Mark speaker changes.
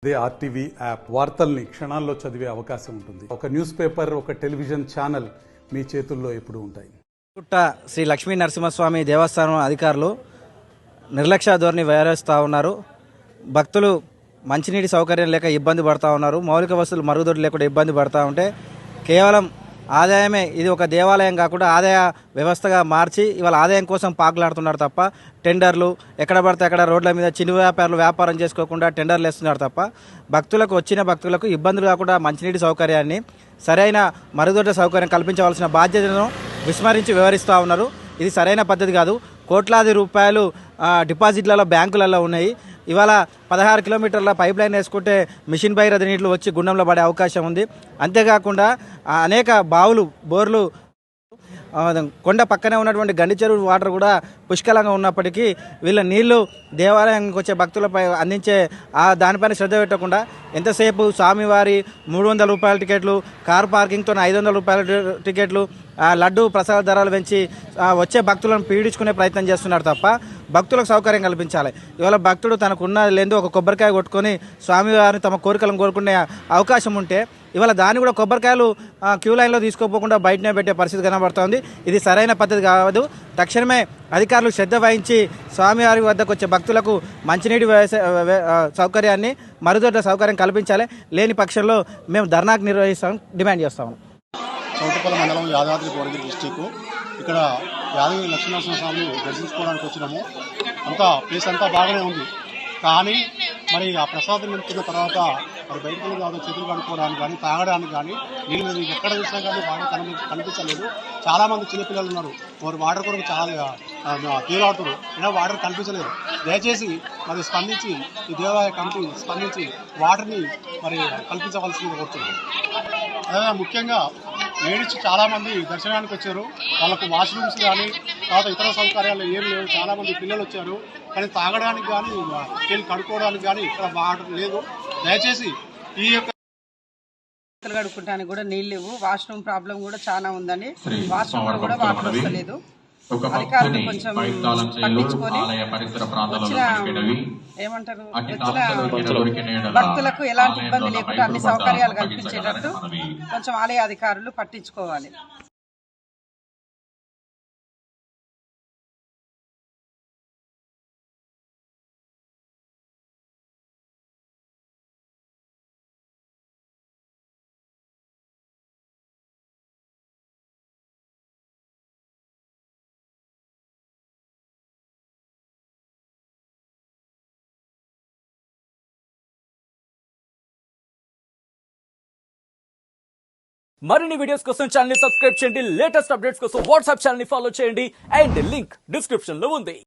Speaker 1: అదే RTV app వార్తల్ని క్షణాల్లో చదివే అవకాశం ఉంటుంది. ఒక న్యూస్ పేపర్, ఒక టెలివిజన్ ఛానల్ మీ చేతుల్లో ఎప్పుడూ ఉంటాయి.
Speaker 2: శ్రీ లక్ష్మీ నరసింహస్వామి దేవస్థానం అధికారులు నిర్లక్ష్య ధోరణి వ్యవహరిస్తూ ఉన్నారు. భక్తులు మంచినీటి సౌకర్యం లేక ఇబ్బంది పడుతూ ఉన్నారు. మౌలిక వసతులు మరుగుదొడ్లు లేకుండా ఇబ్బంది పడుతూ ఉంటే కేవలం ఆదాయమే ఇది ఒక దేవాలయం కాకుండా ఆదాయ వ్యవస్థగా మార్చి ఇవాళ ఆదాయం కోసం పాకులాడుతున్నారు తప్ప టెండర్లు ఎక్కడ పడితే అక్కడ రోడ్ల మీద చిన్న వ్యాపారులు వ్యాపారం చేసుకోకుండా టెండర్లు వేస్తున్నారు తప్ప వచ్చిన భక్తులకు ఇబ్బందులు కాకుండా మంచినీటి సౌకర్యాన్ని సరైన మరుగుదొడ్ల సౌకర్యం కల్పించవలసిన బాధ్యతను విస్మరించి వ్యవహరిస్తూ ఉన్నారు. ఇది సరైన పద్ధతి కాదు. కోట్లాది రూపాయలు డిపాజిట్లలో బ్యాంకులలో ఉన్నాయి. ఇవాళ 16 కిలోమీటర్ల పైప్ లైన్ వేసుకుంటే మిషన్ భగీరథ నీళ్లు వచ్చి గుండంలో పడే అవకాశం ఉంది. అంతేకాకుండా అనేక బావులు బోర్లు కొండ పక్కనే ఉన్నటువంటి గండి చెరువు వాటర్ కూడా పుష్కలంగా ఉన్నప్పటికీ వీళ్ళ నీళ్లు దేవాలయానికి వచ్చే భక్తులపై అందించే దానిపైన శ్రద్ధ పెట్టకుండా ఎంతసేపు స్వామివారి 300 రూపాయల టికెట్లు, కార్ పార్కింగ్తో 500 రూపాయల టికెట్లు, లడ్డు ప్రసాద ధరలు పెంచి వచ్చే భక్తులను పీడించుకునే ప్రయత్నం చేస్తున్నారు తప్ప భక్తులకు సౌకర్యం కల్పించాలి. ఇవాళ భక్తుడు తనకున్న లేదో ఒక కొబ్బరికాయ కొట్టుకొని స్వామివారిని తమ కోరికలను కోరుకునే అవకాశం ఉంటే ఇవాళ దాన్ని కూడా కొబ్బరికాయలు క్యూ లైన్లో తీసుకోపోకుండా బయటనే పెట్టే పరిస్థితి కనబడుతోంది. ఇది సరైన పద్ధతి కాదు. తక్షణమే అధికారులు శ్రద్ధ వహించి స్వామివారి వద్దకు వచ్చే భక్తులకు మంచినీటి సౌకర్యాన్ని మరుగుదొడ్ల సౌకర్యం కల్పించాలి. లేని పక్షంలో మేము ధర్నాకు నిర్వహిస్తామని డిమాండ్ చేస్తాము.
Speaker 3: చౌటుపల్లి మండలం యాదాద్రి భువనగిరి డిస్టిక్. ఇక్కడ యాదగిరి లక్ష్మీనరసింహస్వామి దర్శించుకోవడానికి వచ్చినాము. అంతా ప్లేస్ అంతా బాగానే ఉంది. కానీ మరి ఆ ప్రసాదం నింపుకున్న తర్వాత మరి బయటకు వెళ్ళి చేతులు కడుక్కోవడానికి కానీ తాగడానికి కానీ నీళ్ళు ఎక్కడ చూసినా కానీ బాగా కనిపించలేదు. చాలామంది చిన్నపిల్లలు ఉన్నారు. వారు వాటర్ కొరకు చాలా తీరాడుతున్నారు. అయినా వాటర్ కనిపించలేదు. దయచేసి మరి స్పందించి ఈ దేవాలయ కమిటీ స్పందించి వాటర్ని మరి కల్పించవలసింది కోరుతున్నాను. అదే ముఖ్యంగా లేడీస్ చాలామంది దర్శనానికి వచ్చారు. వాళ్ళకు వాష్రూమ్స్ కానీ తర్వాత ఇతర సౌకర్యాలు ఏం లేవు. చాలామంది పిల్లలు వచ్చారు కానీ తాగడానికి కానీ చేతులు కడుక్కోవడానికి కానీ ఇక్కడ వాటర్ లేదు. దయచేసి ఈ యొక్క
Speaker 4: కడుక్కోవడానికి కూడా నీళ్ళు లేవు. వాష్రూమ్ ప్రాబ్లం కూడా చాలా ఉందని వాష్రూమ్ కూడా వాటర్ వస్తలేదు. అధికారులు కొంచెం పట్టించుకొని ఏమంటారు వచ్చిన భక్తులకు ఎలాంటి ఇబ్బంది లేకుండా అన్ని సౌకర్యాలు కల్పించేటట్టు కొంచెం ఆలయ అధికారులు పట్టించుకోవాలి.
Speaker 5: మరిన్ని వీడియోస్ కోసం ఛానల్ ని సబ్స్క్రైబ్ చేయండి. లేటెస్ట్ అప్డేట్స్ కోసం వాట్సాప్ ఛానల్ ని ఫాలో చేయండి. అండ్ లింక్ డిస్క్రిప్షన్ లో ఉంది.